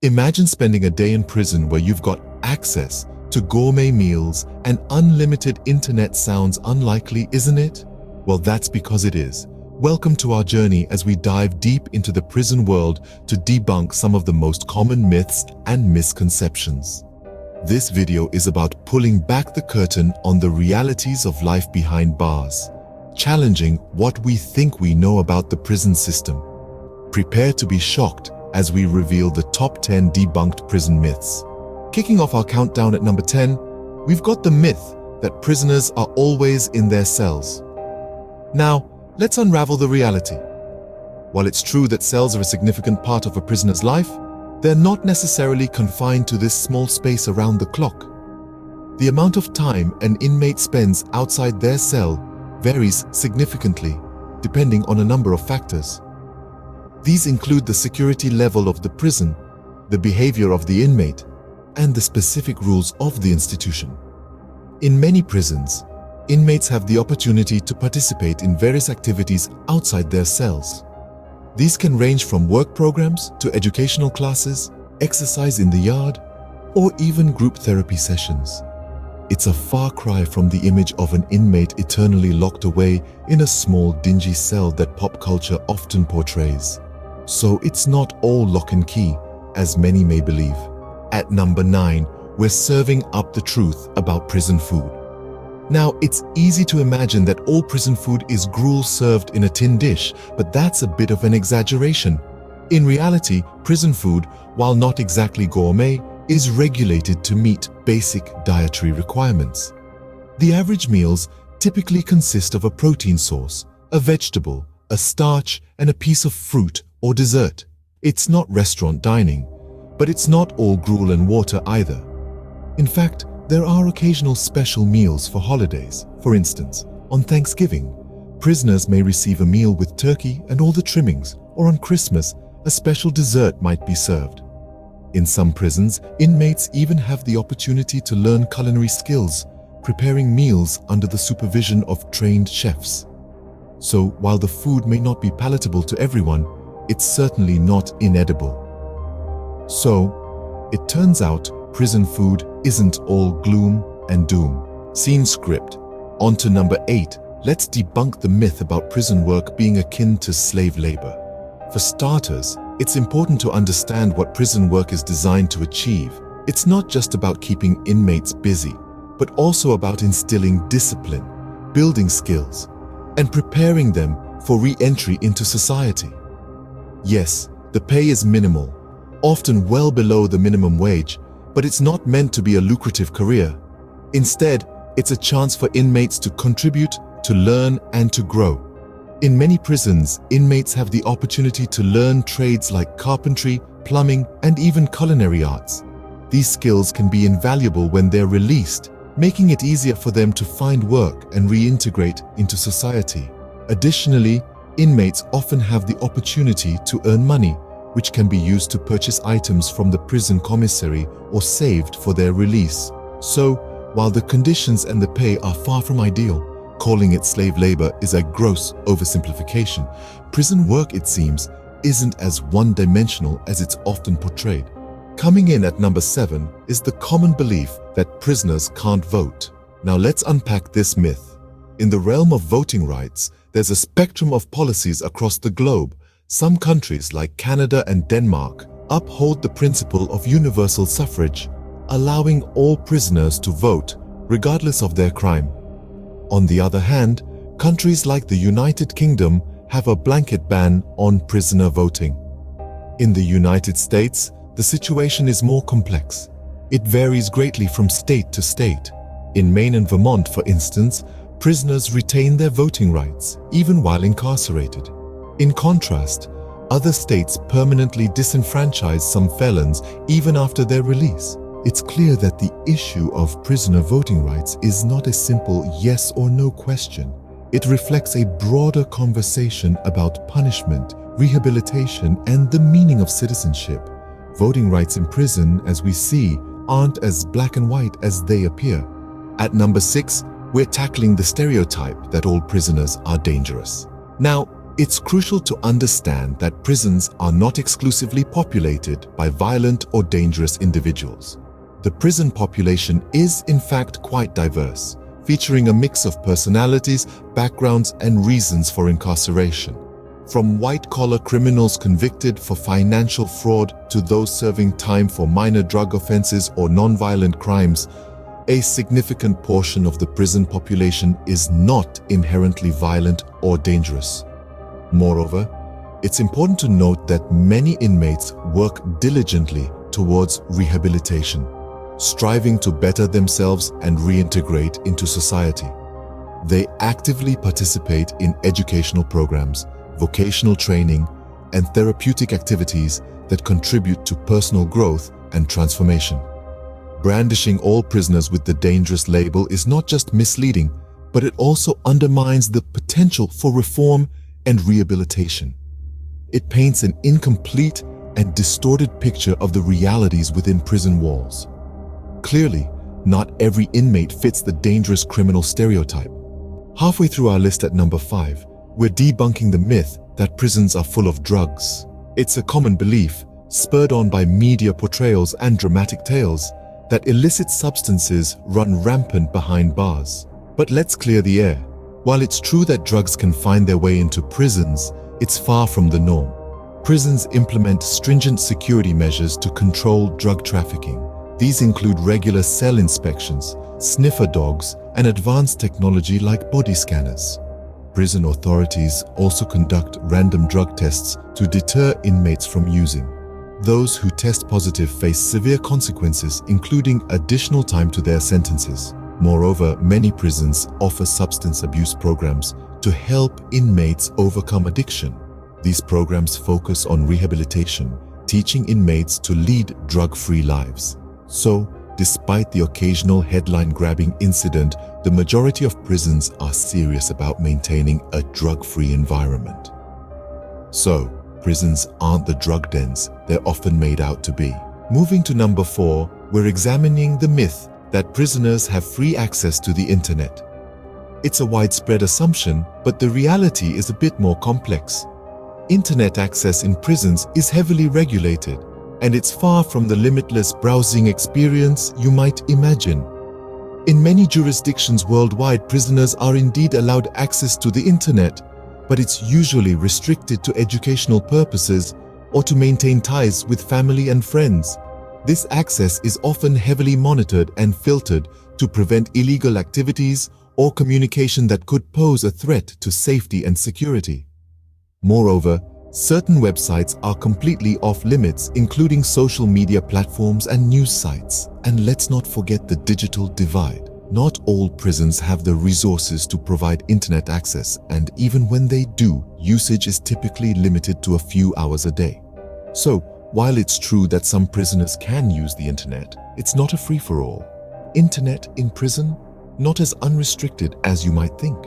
Imagine spending a day in prison where you've got access to gourmet meals and unlimited internet. Sounds unlikely, isn't it? Well, that's because it is. Welcome to our journey as we dive deep into the prison world to debunk some of the most common myths and misconceptions. This video is about pulling back the curtain on the realities of life behind bars, challenging what we think we know about the prison system. Prepare to be shocked as we reveal the top 10 debunked prison myths. Kicking off our countdown at number 10, we've got the myth that prisoners are always in their cells. Now, let's unravel the reality. While it's true that cells are a significant part of a prisoner's life, they're not necessarily confined to this small space around the clock. The amount of time an inmate spends outside their cell varies significantly, depending on a number of factors. These include the security level of the prison, the behavior of the inmate, and the specific rules of the institution. In many prisons, inmates have the opportunity to participate in various activities outside their cells. These can range from work programs to educational classes, exercise in the yard, or even group therapy sessions. It's a far cry from the image of an inmate eternally locked away in a small, dingy cell that pop culture often portrays. So it's not all lock and key, as many may believe. At number 9, we're serving up the truth about prison food. Now, it's easy to imagine that all prison food is gruel served in a tin dish, but that's a bit of an exaggeration. In reality, prison food, while not exactly gourmet, is regulated to meet basic dietary requirements. The average meals typically consist of a protein source, a vegetable, a starch, and a piece of fruit or dessert. It's not restaurant dining, but it's not all gruel and water either. In fact, there are occasional special meals for holidays. For instance, on Thanksgiving, prisoners may receive a meal with turkey and all the trimmings, or on Christmas, a special dessert might be served. In some prisons, inmates even have the opportunity to learn culinary skills, preparing meals under the supervision of trained chefs. So, while the food may not be palatable to everyone, it's certainly not inedible. So, it turns out prison food isn't all gloom and doom. Scene script. On to number 8. Let's debunk the myth about prison work being akin to slave labor. For starters, it's important to understand what prison work is designed to achieve. It's not just about keeping inmates busy, but also about instilling discipline, building skills, and preparing them for re-entry into society. Yes, the pay is minimal, often well below the minimum wage, but it's not meant to be a lucrative career. Instead, it's a chance for inmates to contribute, to learn, and to grow. In many prisons, inmates have the opportunity to learn trades like carpentry, plumbing, and even culinary arts. These skills can be invaluable when they're released, making it easier for them to find work and reintegrate into society. Additionally, inmates often have the opportunity to earn money, which can be used to purchase items from the prison commissary or saved for their release. So, while the conditions and the pay are far from ideal, calling it slave labor is a gross oversimplification. Prison work, it seems, isn't as one-dimensional as it's often portrayed. Coming in at number 7 is the common belief that prisoners can't vote. Now let's unpack this myth. In the realm of voting rights, there's a spectrum of policies across the globe. Some countries like Canada and Denmark uphold the principle of universal suffrage, allowing all prisoners to vote regardless of their crime. On the other hand, countries like the United Kingdom have a blanket ban on prisoner voting. In the United States, the situation is more complex. It varies greatly from state to state. In Maine and Vermont, for instance, prisoners retain their voting rights even while incarcerated. In contrast, other states permanently disenfranchise some felons even after their release. It's clear that the issue of prisoner voting rights is not a simple yes or no question. It reflects a broader conversation about punishment, rehabilitation, and the meaning of citizenship. Voting rights in prison, as we see, aren't as black and white as they appear. At number 6, we're tackling the stereotype that all prisoners are dangerous. Now, It's crucial to understand that prisons are not exclusively populated by violent or dangerous individuals. The prison population is, in fact, quite diverse, featuring a mix of personalities, backgrounds, and reasons for incarceration. From white-collar criminals convicted for financial fraud to those serving time for minor drug offenses or non-violent crimes, a significant portion of the prison population is not inherently violent or dangerous. Moreover, it's important to note that many inmates work diligently towards rehabilitation, striving to better themselves and reintegrate into society. They actively participate in educational programs, vocational training, and therapeutic activities that contribute to personal growth and transformation. Brandishing all prisoners with the dangerous label is not just misleading, but it also undermines the potential for reform and rehabilitation. It paints an incomplete and distorted picture of the realities within prison walls. Clearly, not every inmate fits the dangerous criminal stereotype. Halfway through our list at number 5, we're debunking the myth that prisons are full of drugs. It's a common belief, spurred on by media portrayals and dramatic tales, that illicit substances run rampant behind bars. But let's clear the air. While it's true that drugs can find their way into prisons, it's far from the norm. Prisons implement stringent security measures to control drug trafficking. These include regular cell inspections, sniffer dogs, and advanced technology like body scanners. Prison authorities also conduct random drug tests to deter inmates from using. Those who test positive face severe consequences, including additional time to their sentences. Moreover, many prisons offer substance abuse programs to help inmates overcome addiction. These programs focus on rehabilitation, teaching inmates to lead drug-free lives. So, despite the occasional headline-grabbing incident, the majority of prisons are serious about maintaining a drug-free environment. So, prisons aren't the drug dens they're often made out to be. Moving to number 4, we're examining the myth that prisoners have free access to the internet. It's a widespread assumption, but the reality is a bit more complex. Internet access in prisons is heavily regulated, and it's far from the limitless browsing experience you might imagine. In many jurisdictions worldwide, prisoners are indeed allowed access to the internet, but it's usually restricted to educational purposes or to maintain ties with family and friends. This access is often heavily monitored and filtered to prevent illegal activities or communication that could pose a threat to safety and security. Moreover, certain websites are completely off limits, including social media platforms and news sites. And let's not forget the digital divide. Not all prisons have the resources to provide internet access, and even when they do, usage is typically limited to a few hours a day. So, while it's true that some prisoners can use the internet, it's not a free-for-all. Internet in prison? Not as unrestricted as you might think.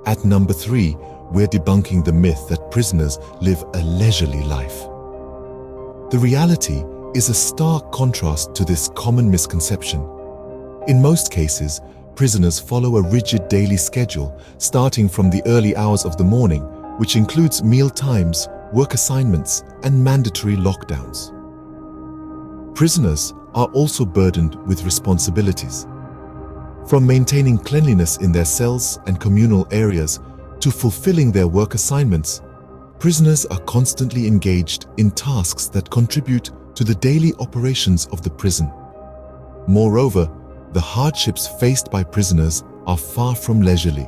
At number 3, we're debunking the myth that prisoners live a leisurely life. The reality is a stark contrast to this common misconception. In most cases, prisoners follow a rigid daily schedule, starting from the early hours of the morning, which includes meal times, work assignments, and mandatory lockdowns. Prisoners are also burdened with responsibilities. From maintaining cleanliness in their cells and communal areas to fulfilling their work assignments, prisoners are constantly engaged in tasks that contribute to the daily operations of the prison. Moreover, the hardships faced by prisoners are far from leisurely.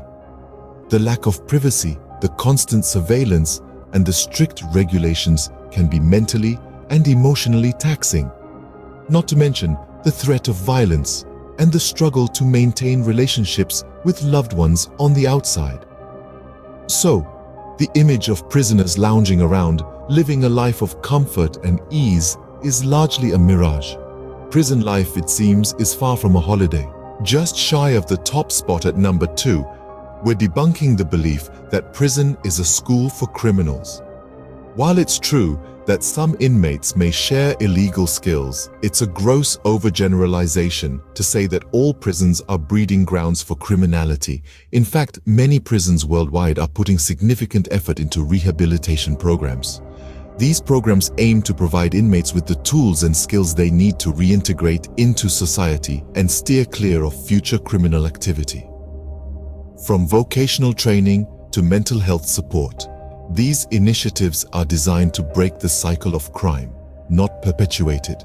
The lack of privacy, the constant surveillance, and the strict regulations can be mentally and emotionally taxing. Not to mention the threat of violence and the struggle to maintain relationships with loved ones on the outside. So, the image of prisoners lounging around, living a life of comfort and ease, is largely a mirage. Prison life, it seems, is far from a holiday. Just shy of the top spot at number 2, we're debunking the belief that prison is a school for criminals. While it's true that some inmates may share illegal skills, it's a gross overgeneralization to say that all prisons are breeding grounds for criminality. In fact, many prisons worldwide are putting significant effort into rehabilitation programs. These programs aim to provide inmates with the tools and skills they need to reintegrate into society and steer clear of future criminal activity. From vocational training to mental health support, these initiatives are designed to break the cycle of crime, not perpetuate it.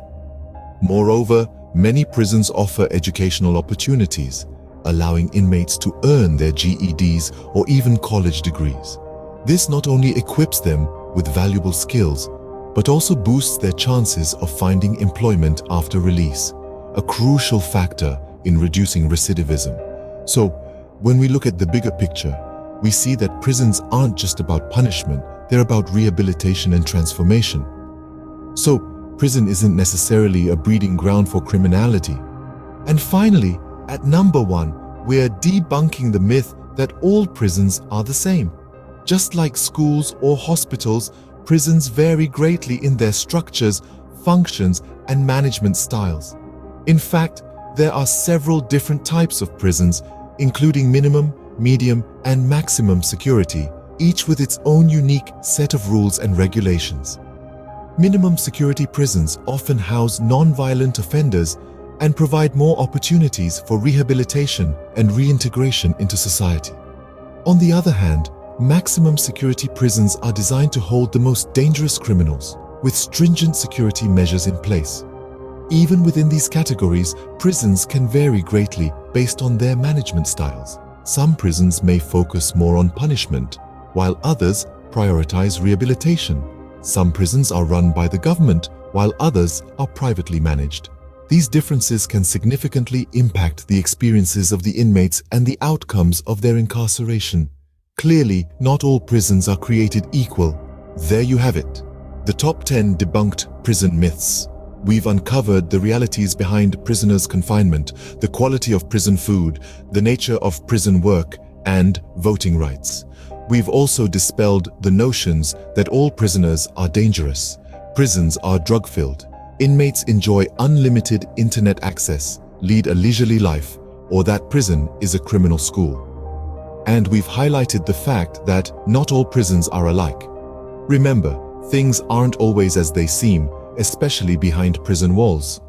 Moreover, many prisons offer educational opportunities, allowing inmates to earn their GEDs or even college degrees. This not only equips them with valuable skills, but also boosts their chances of finding employment after release, a crucial factor in reducing recidivism. So, when we look at the bigger picture, we see that prisons aren't just about punishment, they're about rehabilitation and transformation. So, prison isn't necessarily a breeding ground for criminality. And finally, at number 1, we're debunking the myth that all prisons are the same. Just like schools or hospitals, prisons vary greatly in their structures, functions, and management styles. In fact, there are several different types of prisons, including minimum, medium, and maximum security, each with its own unique set of rules and regulations. Minimum security prisons often house non-violent offenders and provide more opportunities for rehabilitation and reintegration into society. On the other hand, maximum security prisons are designed to hold the most dangerous criminals, with stringent security measures in place. Even within these categories, prisons can vary greatly based on their management styles. Some prisons may focus more on punishment, while others prioritize rehabilitation. Some prisons are run by the government, while others are privately managed. These differences can significantly impact the experiences of the inmates and the outcomes of their incarceration. Clearly, not all prisons are created equal. There you have it, the top 10 debunked prison myths. We've uncovered the realities behind prisoners' confinement, the quality of prison food, the nature of prison work, and voting rights. We've also dispelled the notions that all prisoners are dangerous. Prisons are drug-filled. Inmates enjoy unlimited internet access, lead a leisurely life, or that prison is a criminal school. And we've highlighted the fact that not all prisons are alike. Remember, things aren't always as they seem, especially behind prison walls.